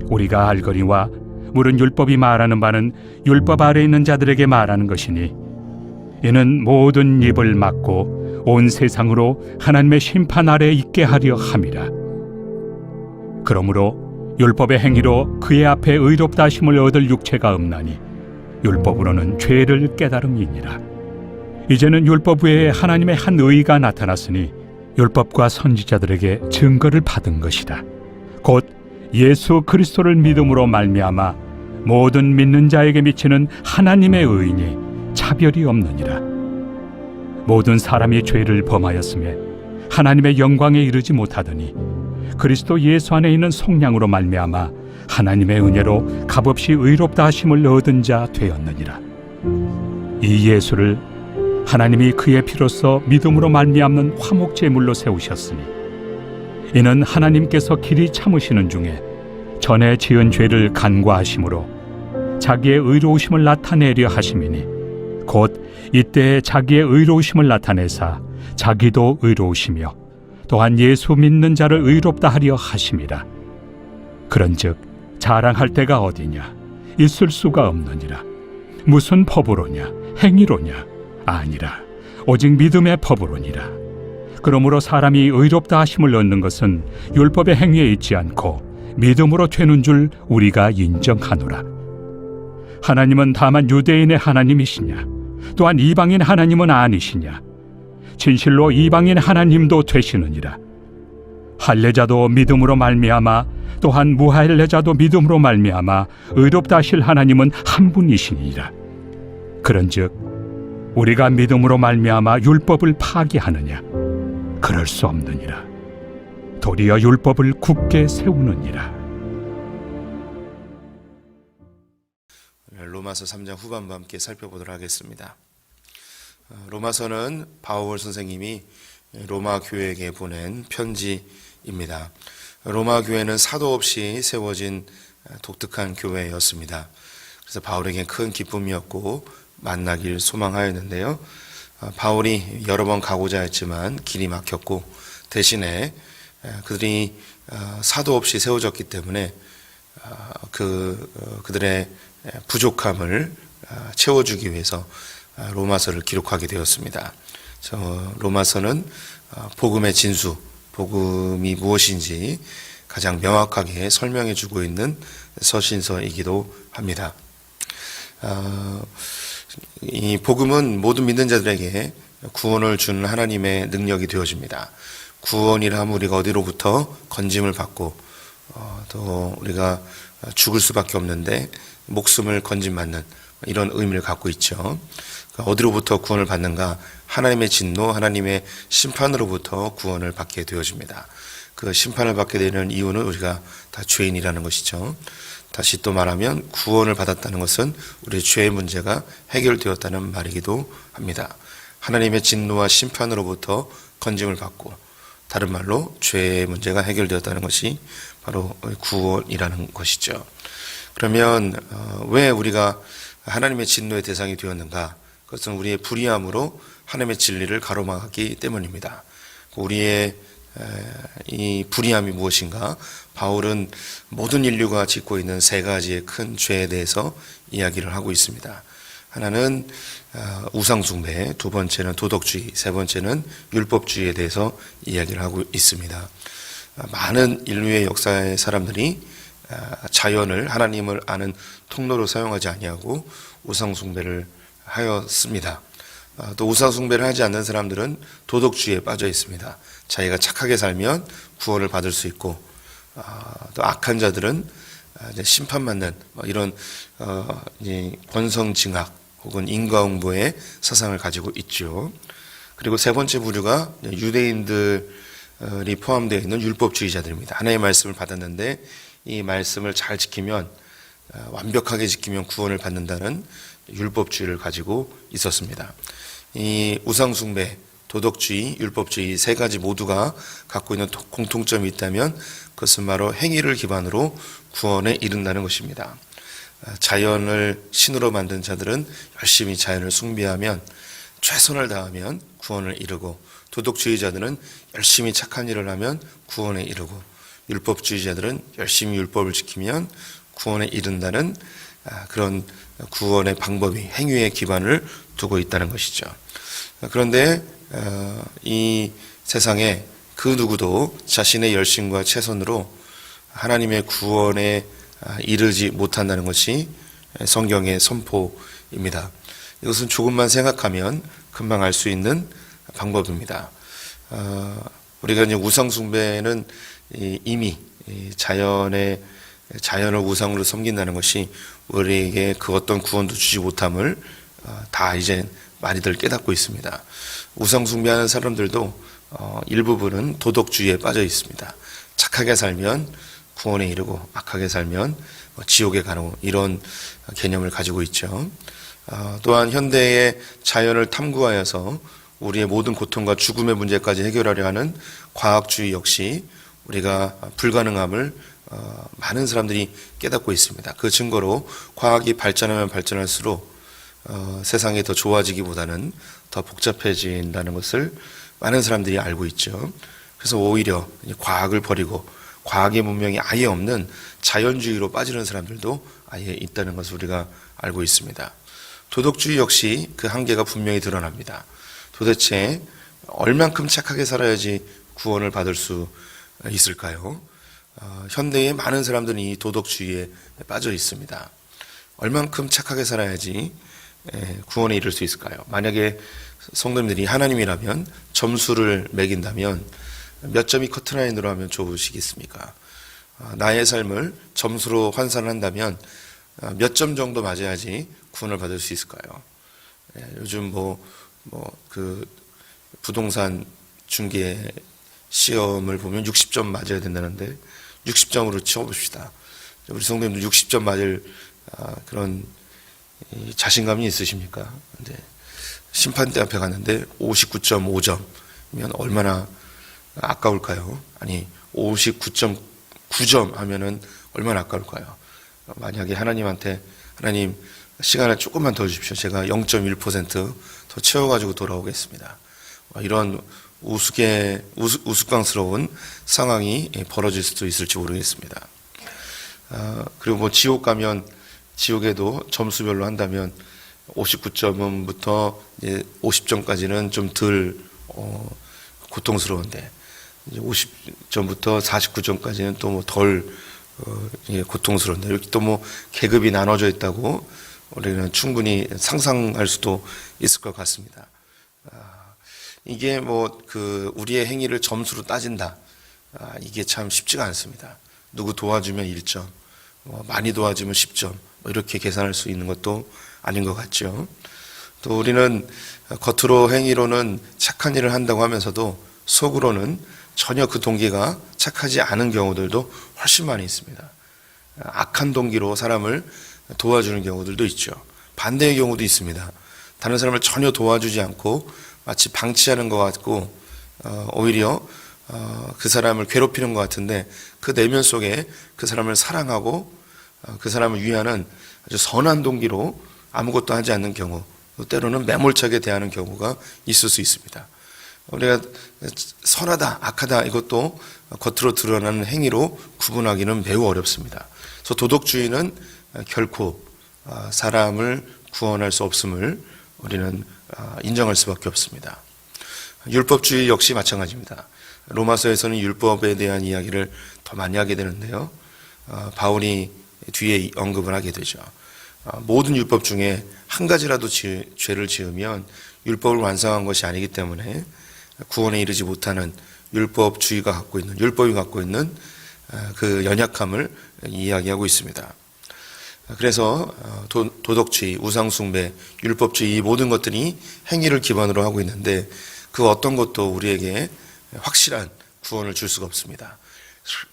우리가 알거니와 물은 율법이 말하는 바는 율법 아래 있는 자들에게 말하는 것이니 이는 모든 입을 막고 온 세상으로 하나님의 심판 아래 있게 하려 함이라. 그러므로 율법의 행위로 그의 앞에 의롭다 하심을 얻을 육체가 없나니 율법으로는 죄를 깨달음이니라. 이제는 율법 외에 하나님의 한 의가 나타났으니 율법과 선지자들에게 증거를 받은 것이다. 곧 예수 그리스도를 믿음으로 말미암아 모든 믿는 자에게 미치는 하나님의 의인이 차별이 없느니라. 모든 사람이 죄를 범하였음에 하나님의 영광에 이르지 못하더니 그리스도 예수 안에 있는 속량으로 말미암아 하나님의 은혜로 값없이 의롭다 하심을 얻은 자 되었느니라. 이 예수를 하나님이 그의 피로써 믿음으로 말미암는 화목 제물로 세우셨으니 이는 하나님께서 길이 참으시는 중에 전에 지은 죄를 간과하심으로 자기의 의로우심을 나타내려 하심이니 곧 이때에 자기의 의로우심을 나타내사 자기도 의로우시며 또한 예수 믿는 자를 의롭다 하려 하심이라. 그런즉 자랑할 데가 어디냐? 있을 수가 없느니라. 무슨 법으로냐? 행위로냐? 아니라 오직 믿음의 법으로니라. 그러므로 사람이 의롭다 하심을 얻는 것은 율법의 행위에 있지 않고 믿음으로 되는 줄 우리가 인정하노라. 하나님은 다만 유대인의 하나님이시냐? 또한 이방인 하나님은 아니시냐? 진실로 이방인 하나님도 되시느니라. 할례자도 믿음으로 말미암아 또한 무할례자도 믿음으로 말미암아 의롭다 하실 하나님은 한 분이시니라. 그런즉 우리가 믿음으로 말미암아 율법을 파기하느냐? 그럴 수 없느니라. 도리어 율법을 굳게 세우느니라. 로마서 3장 후반부 함께 살펴보도록 하겠습니다. 로마서는 바울 선생님이 로마 교회에게 보낸 편지입니다. 로마 교회는 사도 없이 세워진 독특한 교회였습니다. 그래서 바울에겐 큰 기쁨이었고 만나길 소망하였는데요. 바울이 여러 번 가고자 했지만 길이 막혔고 대신에 그들이 사도 없이 세워졌기 때문에 그들의 부족함을 채워주기 위해서 로마서를 기록하게 되었습니다. 로마서는 복음의 진수, 복음이 무엇인지 가장 명확하게 설명해 주고 있는 서신서이기도 합니다. 이 복음은 모든 믿는 자들에게 구원을 주는 하나님의 능력이 되어집니다. 구원이라 하면 우리가 어디로부터 건짐을 받고 또 우리가 죽을 수밖에 없는데 목숨을 건짐받는 이런 의미를 갖고 있죠. 어디로부터 구원을 받는가? 하나님의 진노, 하나님의 심판으로부터 구원을 받게 되어집니다. 그 심판을 받게 되는 이유는 우리가 다 죄인이라는 것이죠. 다시 또 말하면 구원을 받았다는 것은 우리의 죄의 문제가 해결되었다는 말이기도 합니다. 하나님의 진노와 심판으로부터 건짐을 받고 다른 말로 죄의 문제가 해결되었다는 것이 바로 구원이라는 것이죠. 그러면 왜 우리가 하나님의 진노의 대상이 되었는가? 그것은 우리의 불의함으로 하나님의 진리를 가로막았기 때문입니다. 우리의 이 불의함이 무엇인가? 바울은 모든 인류가 짓고 있는 세 가지의 큰 죄에 대해서 이야기를 하고 있습니다. 하나는 우상숭배, 두 번째는 도덕주의, 세 번째는 율법주의에 대해서 이야기를 하고 있습니다. 많은 인류의 역사의 사람들이 자연을 하나님을 아는 통로로 사용하지 아니하고 우상숭배를 하였습니다. 또 우상숭배를 하지 않는 사람들은 도덕주의에 빠져 있습니다. 자기가 착하게 살면 구원을 받을 수 있고 또 악한 자들은 심판받는 이런 권성징악 혹은 인과응보의 사상을 가지고 있죠. 그리고 세 번째 부류가 유대인들이 포함되어 있는 율법주의자들입니다. 하나님의 말씀을 받았는데 이 말씀을 잘 지키면 완벽하게 지키면 구원을 받는다는 율법주의를 가지고 있었습니다. 이 우상숭배, 도덕주의, 율법주의 세 가지 모두가 갖고 있는 공통점이 있다면 그것은 바로 행위를 기반으로 구원에 이른다는 것입니다. 자연을 신으로 만든 자들은 열심히 자연을 숭배하면 최선을 다하면 구원을 이루고 도덕주의자들은 열심히 착한 일을 하면 구원에 이르고 율법주의자들은 열심히 율법을 지키면 구원에 이른다는 그런 구원의 방법이 행위의 기반을 두고 있다는 것이죠. 그런데 이 세상에 그 누구도 자신의 열심과 최선으로 하나님의 구원에 이르지 못한다는 것이 성경의 선포입니다. 이것은 조금만 생각하면 금방 알 수 있는 방법입니다. 우리가 이제 우상 숭배는 이미 자연을 우상으로 섬긴다는 것이 우리에게 그 어떤 구원도 주지 못함을 다 이제 많이들 깨닫고 있습니다. 우상 숭배하는 사람들도 일부분은 도덕주의에 빠져 있습니다. 착하게 살면 구원에 이르고 악하게 살면 지옥에 가는 이런 개념을 가지고 있죠. 또한 현대의 자연을 탐구하여서 우리의 모든 고통과 죽음의 문제까지 해결하려 하는 과학주의 역시 우리가 불가능함을 많은 사람들이 깨닫고 있습니다. 그 증거로 과학이 발전하면 발전할수록 세상이 더 좋아지기보다는 더 복잡해진다는 것을 많은 사람들이 알고 있죠. 그래서 오히려 과학을 버리고 과학의 문명이 아예 없는 자연주의로 빠지는 사람들도 아예 있다는 것을 우리가 알고 있습니다. 도덕주의 역시 그 한계가 분명히 드러납니다. 도대체 얼만큼 착하게 살아야지 구원을 받을 수 있을까요? 현대의 많은 사람들은 이 도덕주의에 빠져 있습니다. 얼만큼 착하게 살아야지 구원에 이를 수 있을까요? 만약에 성도님들이 하나님이라면 점수를 매긴다면 몇 점이 커트라인으로 하면 좋으시겠습니까? 나의 삶을 점수로 환산한다면 몇 점 정도 맞아야지 구원을 받을 수 있을까요? 요즘 그 부동산 중개 시험을 보면 60점 맞아야 된다는데 60점으로 치워봅시다. 우리 성도님들 60점 맞을 그런 자신감이 있으십니까? 근데 심판대 앞에 갔는데 59.5점이면 얼마나 아까울까요? 아니 59.9점 하면은 얼마나 아까울까요? 만약에 하나님한테 하나님 시간을 조금만 더 주십시오. 제가 0.1%더 채워가지고 돌아오겠습니다. 이런 우스꽝스러운 상황이 벌어질 수도 있을지 모르겠습니다. 그리고 지옥 가면 지옥에도 점수별로 한다면 59점부터 50점까지는 좀 덜 고통스러운데 이제 50점부터 49점까지는 또 덜 고통스러운데 이렇게 또 계급이 나눠져 있다고 우리는 충분히 상상할 수도 있을 것 같습니다. 이게 우리의 행위를 점수로 따진다. 이게 참 쉽지가 않습니다. 누구 도와주면 1점, 많이 도와주면 10점, 이렇게 계산할 수 있는 것도 아닌 것 같죠. 또 우리는 겉으로 행위로는 착한 일을 한다고 하면서도 속으로는 전혀 그 동기가 착하지 않은 경우들도 훨씬 많이 있습니다. 악한 동기로 사람을 도와주는 경우들도 있죠. 반대의 경우도 있습니다. 다른 사람을 전혀 도와주지 않고 마치 방치하는 것 같고 오히려 그 사람을 괴롭히는 것 같은데 그 내면 속에 그 사람을 사랑하고 그 사람을 위하는 아주 선한 동기로 아무것도 하지 않는 경우, 때로는 매몰차게 대하는 경우가 있을 수 있습니다. 우리가 선하다, 악하다 이것도 겉으로 드러나는 행위로 구분하기는 매우 어렵습니다. 그래서 도덕주의는 결코 사람을 구원할 수 없음을 우리는 인정할 수밖에 없습니다. 율법주의 역시 마찬가지입니다. 로마서에서는 율법에 대한 이야기를 더 많이 하게 되는데요. 바울이 뒤에 언급을 하게 되죠. 모든 율법 중에 한 가지라도 죄를 지으면 율법을 완성한 것이 아니기 때문에 구원에 이르지 못하는 율법이 갖고 있는 그 연약함을 이야기하고 있습니다. 그래서 도덕주의, 우상숭배, 율법주의 이 모든 것들이 행위를 기반으로 하고 있는데 그 어떤 것도 우리에게 확실한 구원을 줄 수가 없습니다.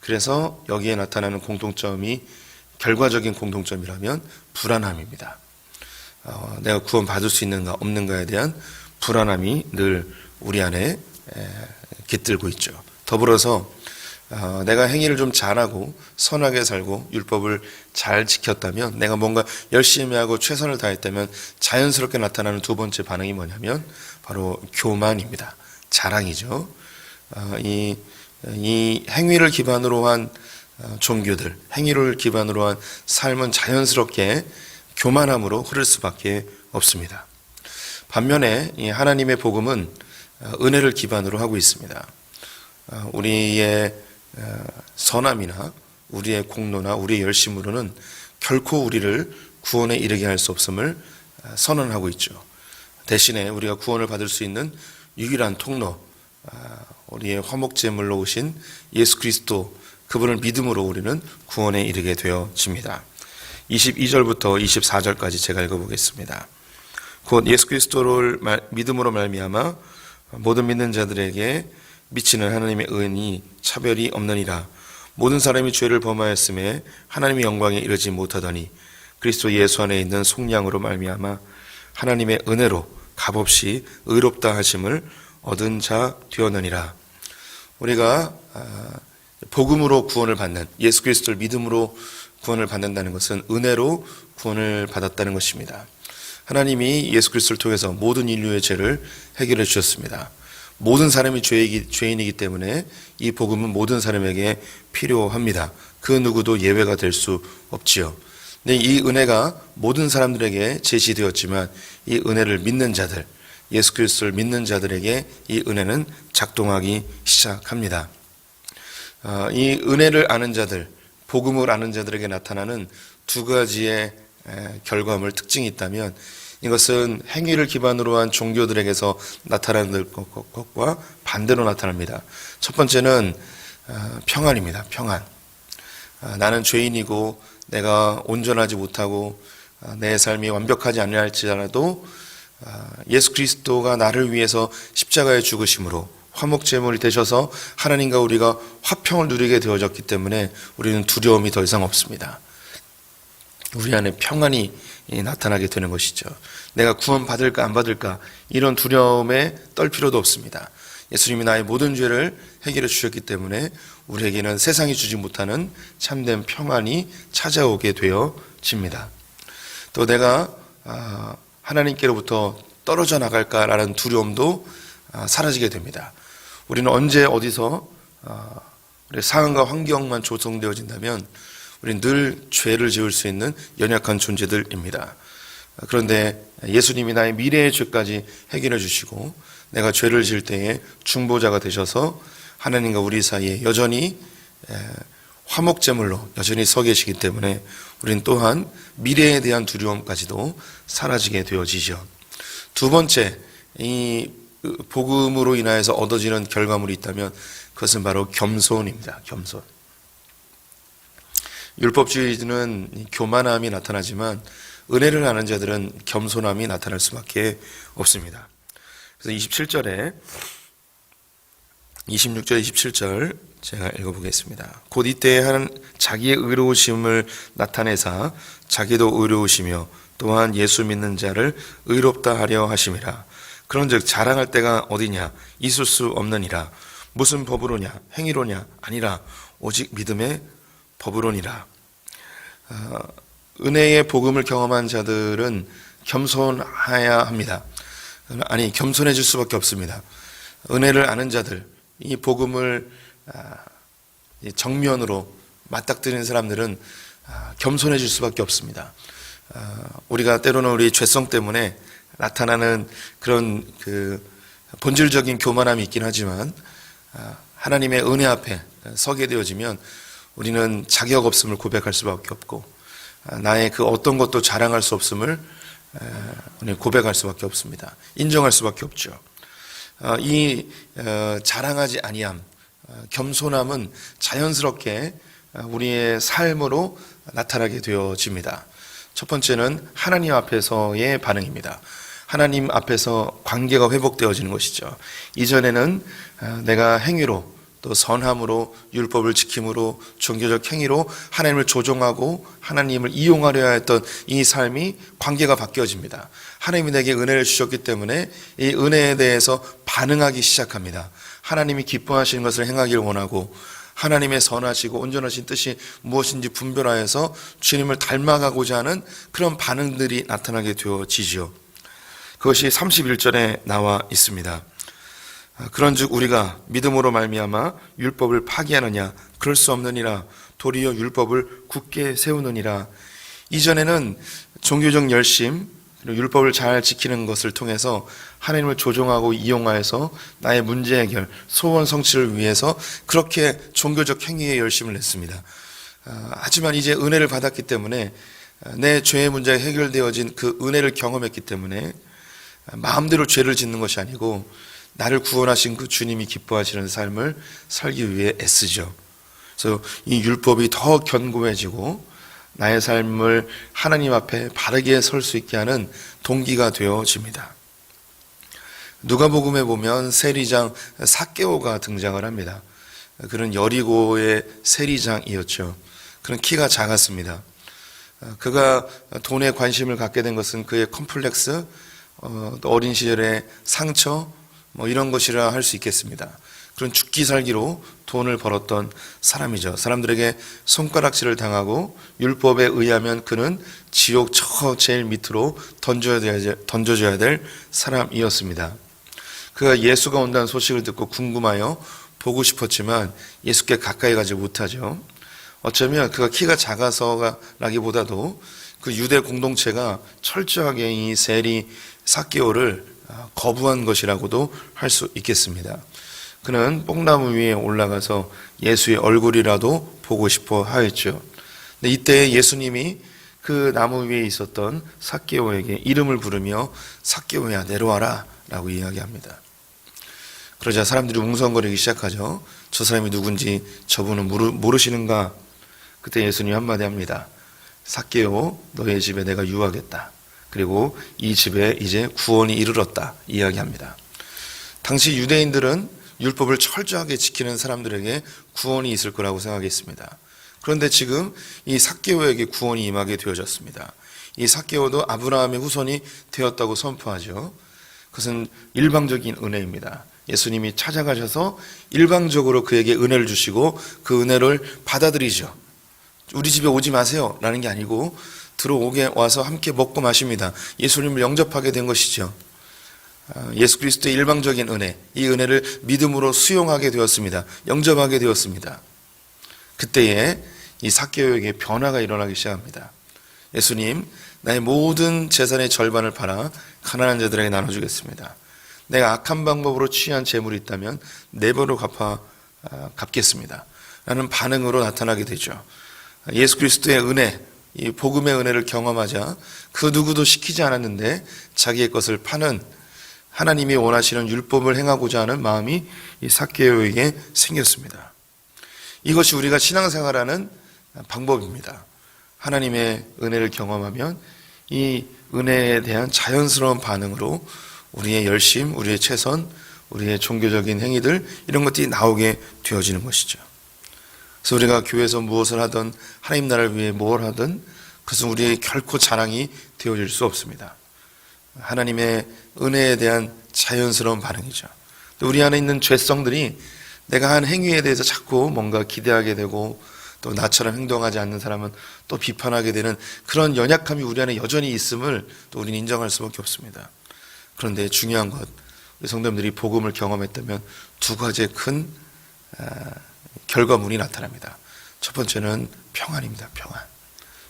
그래서 여기에 나타나는 공통점이 결과적인 공통점이라면 불안함입니다. 내가 구원 받을 수 있는가 없는가에 대한 불안함이 늘 우리 안에 깃들고 있죠. 더불어서 내가 행위를 좀 잘하고 선하게 살고 율법을 잘 지켰다면, 내가 뭔가 열심히 하고 최선을 다했다면 자연스럽게 나타나는 두 번째 반응이 뭐냐면 바로 교만입니다. 자랑이죠. 이 이 행위를 기반으로 한 종교들, 행위를 기반으로 한 삶은 자연스럽게 교만함으로 흐를 수밖에 없습니다. 반면에 이 하나님의 복음은 은혜를 기반으로 하고 있습니다. 우리의 선함이나 우리의 공로나 우리의 열심으로는 결코 우리를 구원에 이르게 할 수 없음을 선언하고 있죠. 대신에 우리가 구원을 받을 수 있는 유일한 통로, 우리의 화목제물로 오신 예수 그리스도, 그분을 믿음으로 우리는 구원에 이르게 되어집니다. 22절부터 24절까지 제가 읽어보겠습니다. 곧 예수 그리스도를 믿음으로 말미암아 모든 믿는 자들에게 미치는 하나님의 은이 차별이 없느니라. 모든 사람이 죄를 범하였음에 하나님의 영광에 이르지 못하더니 그리스도 예수 안에 있는 속량으로 말미암아 하나님의 은혜로 값없이 의롭다 하심을 얻은 자 되었느니라. 우리가 복음으로 구원을 받는, 예수 그리스도를 믿음으로 구원을 받는다는 것은 은혜로 구원을 받았다는 것입니다. 하나님이 예수 그리스도를 통해서 모든 인류의 죄를 해결해 주셨습니다. 모든 사람이 죄인이기 때문에 이 복음은 모든 사람에게 필요합니다. 그 누구도 예외가 될 수 없지요. 근데 이 은혜가 모든 사람들에게 제시되었지만 이 은혜를 믿는 자들, 예수 그리스도를 믿는 자들에게 이 은혜는 작동하기 시작합니다. 이 은혜를 아는 자들, 복음을 아는 자들에게 나타나는 두 가지의 결과물, 특징이 있다면 이것은 행위를 기반으로 한 종교들에게서 나타나는 것과 반대로 나타납니다. 첫 번째는 평안입니다. 평안. 나는 죄인이고 내가 온전하지 못하고 내 삶이 완벽하지 않을지라도 예수 그리스도가 나를 위해서 십자가에 죽으심으로 화목제물이 되셔서 하나님과 우리가 화평을 누리게 되어졌기 때문에 우리는 두려움이 더 이상 없습니다. 우리 안에 평안이 나타나게 되는 것이죠. 내가 구원 받을까 안 받을까 이런 두려움에 떨 필요도 없습니다. 예수님이 나의 모든 죄를 해결해 주셨기 때문에 우리에게는 세상이 주지 못하는 참된 평안이 찾아오게 되어집니다. 또 내가 하나님께로부터 떨어져 나갈까라는 두려움도 사라지게 됩니다. 우리는 언제 어디서 우리 상황과 환경만 조성되어진다면 우리는 늘 죄를 지을 수 있는 연약한 존재들입니다. 그런데 예수님이 나의 미래의 죄까지 해결해 주시고 내가 죄를 지을 때에 중보자가 되셔서 하나님과 우리 사이에 여전히 화목제물로 여전히 서 계시기 때문에 우리는 또한 미래에 대한 두려움까지도 사라지게 되어지죠. 두 번째, 이 복음으로 인하여서 얻어지는 결과물이 있다면 그것은 바로 겸손입니다. 겸손. 율법주의는 교만함이 나타나지만 은혜를 아는 자들은 겸손함이 나타날 수밖에 없습니다. 그래서 26절 27절 제가 읽어보겠습니다. 곧 이때에 하는 자기의 의로우심을 나타내사 자기도 의로우시며 또한 예수 믿는 자를 의롭다 하려 하심이라. 그런즉 자랑할 때가 어디냐? 있을 수 없느니라. 무슨 법으로냐? 행위로냐? 아니라 오직 믿음의 법으로니라. 은혜의 복음을 경험한 자들은 겸손해야 합니다. 아니, 겸손해질 수밖에 없습니다. 은혜를 아는 자들, 이 복음을 정면으로 맞닥뜨리는 사람들은 겸손해질 수밖에 없습니다. 우리가 때로는 우리 죄성 때문에 나타나는 그런 본질적인 교만함이 있긴 하지만 하나님의 은혜 앞에 서게 되어지면 우리는 자격 없음을 고백할 수밖에 없고 나의 그 어떤 것도 자랑할 수 없음을 고백할 수밖에 없습니다. 인정할 수밖에 없죠. 이 자랑하지 아니함, 겸손함은 자연스럽게 우리의 삶으로 나타나게 되어집니다. 첫 번째는 하나님 앞에서의 반응입니다. 하나님 앞에서 관계가 회복되어지는 것이죠. 이전에는 내가 행위로 또 선함으로 율법을 지킴으로 종교적 행위로 하나님을 조종하고 하나님을 이용하려 했던 이 삶이 관계가 바뀌어집니다. 하나님이 내게 은혜를 주셨기 때문에 이 은혜에 대해서 반응하기 시작합니다. 하나님이 기뻐하시는 것을 행하기를 원하고 하나님의 선하시고 온전하신 뜻이 무엇인지 분별하여서 주님을 닮아가고자 하는 그런 반응들이 나타나게 되어지죠. 그것이 31절에 나와 있습니다. 그런즉 우리가 믿음으로 말미암아 율법을 파기하느냐? 그럴 수 없느니라. 도리어 율법을 굳게 세우느니라. 이전에는 종교적 열심, 그리고 율법을 잘 지키는 것을 통해서 하나님을 조종하고 이용하여서 나의 문제 해결, 소원 성취를 위해서 그렇게 종교적 행위에 열심을 냈습니다. 하지만 이제 은혜를 받았기 때문에 내 죄의 문제가 해결되어진 그 은혜를 경험했기 때문에 마음대로 죄를 짓는 것이 아니고 나를 구원하신 그 주님이 기뻐하시는 삶을 살기 위해 애쓰죠. 그래서 이 율법이 더 견고해지고 나의 삶을 하나님 앞에 바르게 설 수 있게 하는 동기가 되어집니다. 누가복음에 보면 세리장 삭개오가 등장을 합니다. 그는 여리고의 세리장이었죠. 그는 키가 작았습니다. 그가 돈에 관심을 갖게 된 것은 그의 컴플렉스, 어린 시절의 상처, 이런 것이라 할 수 있겠습니다. 그런 죽기 살기로 돈을 벌었던 사람이죠. 사람들에게 손가락질을 당하고 율법에 의하면 그는 지옥 저 제일 밑으로 던져줘야 될 사람이었습니다. 그가 예수가 온다는 소식을 듣고 궁금하여 보고 싶었지만 예수께 가까이 가지 못하죠. 어쩌면 그가 키가 작아서라기보다도 그 유대 공동체가 철저하게 이 세리 삭개오를 거부한 것이라고도 할 수 있겠습니다. 그는 뽕나무 위에 올라가서 예수의 얼굴이라도 보고 싶어 하였죠. 근데 이때 예수님이 그 나무 위에 있었던 삭개오에게 이름을 부르며 삭개오야 내려와라 라고 이야기합니다. 그러자 사람들이 웅성거리기 시작하죠. 저 사람이 누군지 저분은 모르시는가? 그때 예수님이 한마디 합니다. 삭개오 너의 집에 내가 유하겠다. 그리고 이 집에 이제 구원이 이르렀다 이야기합니다. 당시 유대인들은 율법을 철저하게 지키는 사람들에게 구원이 있을 거라고 생각했습니다. 그런데 지금 이 삭개오에게 구원이 임하게 되어졌습니다. 이 삭개오도 아브라함의 후손이 되었다고 선포하죠. 그것은 일방적인 은혜입니다. 예수님이 찾아가셔서 일방적으로 그에게 은혜를 주시고 그 은혜를 받아들이죠. 우리 집에 오지 마세요 라는 게 아니고 들어오게 와서 함께 먹고 마십니다. 예수님을 영접하게 된 것이죠. 예수 그리스도의 일방적인 은혜, 이 은혜를 믿음으로 수용하게 되었습니다. 영접하게 되었습니다. 그때에 이 삭개오에게 변화가 일어나기 시작합니다. 예수님, 나의 모든 재산의 절반을 팔아 가난한 자들에게 나눠주겠습니다. 내가 악한 방법으로 취한 재물이 있다면 네 배로 갚겠습니다. 라는 반응으로 나타나게 되죠. 예수 그리스도의 은혜, 이 복음의 은혜를 경험하자 그 누구도 시키지 않았는데 자기의 것을 파는 하나님이 원하시는 율법을 행하고자 하는 마음이 이 삭개오에게 생겼습니다. 이것이 우리가 신앙생활하는 방법입니다. 하나님의 은혜를 경험하면 이 은혜에 대한 자연스러운 반응으로 우리의 열심, 우리의 최선, 우리의 종교적인 행위들 이런 것들이 나오게 되어지는 것이죠. 그래서 우리가 교회에서 무엇을 하든 하나님 나라를 위해 뭘 하든 그것은 우리의 결코 자랑이 되어질 수 없습니다. 하나님의 은혜에 대한 자연스러운 반응이죠. 우리 안에 있는 죄성들이 내가 한 행위에 대해서 자꾸 뭔가 기대하게 되고 또 나처럼 행동하지 않는 사람은 또 비판하게 되는 그런 연약함이 우리 안에 여전히 있음을 또 우리는 인정할 수밖에 없습니다. 그런데 중요한 것, 우리 성도님들이 복음을 경험했다면 두 가지의 큰 결과물이 나타납니다. 첫 번째는 평안입니다. 평안.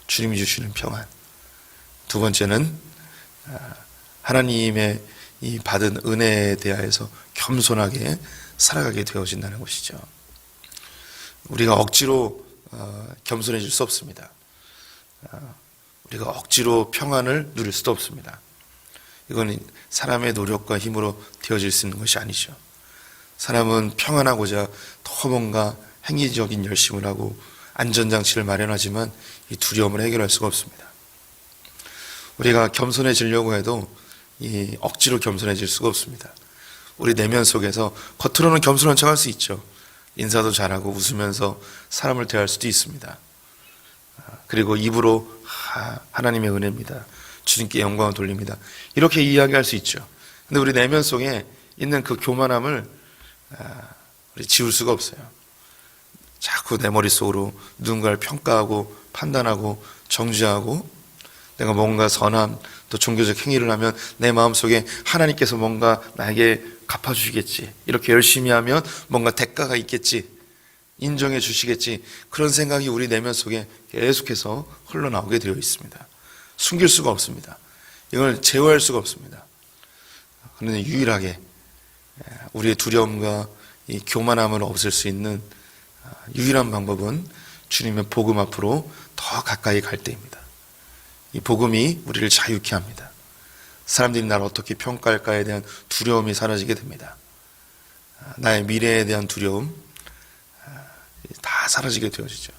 주님이 주시는 평안. 두 번째는 하나님의 이 받은 은혜에 대하여서 겸손하게 살아가게 되어진다는 것이죠. 우리가 억지로 겸손해질 수 없습니다. 우리가 억지로 평안을 누릴 수도 없습니다. 이건 사람의 노력과 힘으로 되어질 수 있는 것이 아니죠. 사람은 평안하고자 더 뭔가 행위적인 열심을 하고 안전장치를 마련하지만 이 두려움을 해결할 수가 없습니다. 우리가 겸손해지려고 해도 이 억지로 겸손해질 수가 없습니다. 우리 내면 속에서 겉으로는 겸손한 척할 수 있죠. 인사도 잘하고 웃으면서 사람을 대할 수도 있습니다. 그리고 입으로 하나님의 은혜입니다. 주님께 영광을 돌립니다. 이렇게 이야기할 수 있죠. 근데 우리 내면 속에 있는 그 교만함을 우리 지울 수가 없어요. 자꾸 내 머릿속으로 누군가를 평가하고 판단하고 정죄하고 내가 뭔가 선한 또 종교적 행위를 하면 내 마음속에 하나님께서 뭔가 나에게 갚아주시겠지. 이렇게 열심히 하면 뭔가 대가가 있겠지. 인정해 주시겠지. 그런 생각이 우리 내면 속에 계속해서 흘러나오게 되어 있습니다. 숨길 수가 없습니다. 이걸 제어할 수가 없습니다. 그런데 유일하게 우리의 두려움과 이 교만함을 없앨 수 있는 유일한 방법은 주님의 복음 앞으로 더 가까이 갈 때입니다. 이 복음이 우리를 자유케 합니다. 사람들이 나를 어떻게 평가할까에 대한 두려움이 사라지게 됩니다. 나의 미래에 대한 두려움 다 사라지게 되어지죠.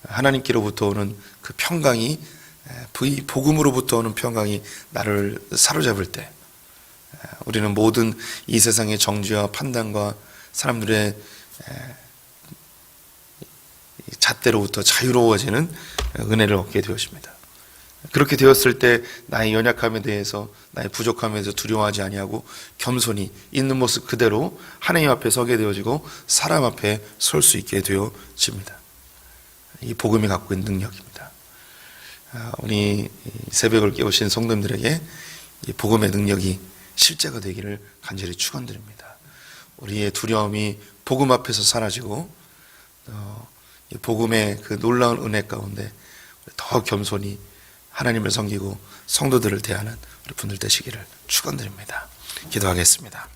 하나님께로부터 오는 그 평강이, 복음으로부터 오는 평강이 나를 사로잡을 때 우리는 모든 이 세상의 정죄와 판단과 사람들의 잣대로부터 자유로워지는 은혜를 얻게 되어집니다. 그렇게 되었을 때 나의 연약함에 대해서, 나의 부족함에 대해서 두려워하지 아니하고 겸손히 있는 모습 그대로 하나님 앞에 서게 되어지고 사람 앞에 설 수 있게 되어집니다. 이 복음이 갖고 있는 능력입니다. 우리 새벽을 깨우신 성도님들에게 이 복음의 능력이 실제가 되기를 간절히 축원드립니다. 우리의 두려움이 복음 앞에서 사라지고 이 복음의 그 놀라운 은혜 가운데 더 겸손히 하나님을 섬기고 성도들을 대하는 우리 분들 되시기를 축원드립니다. 기도하겠습니다.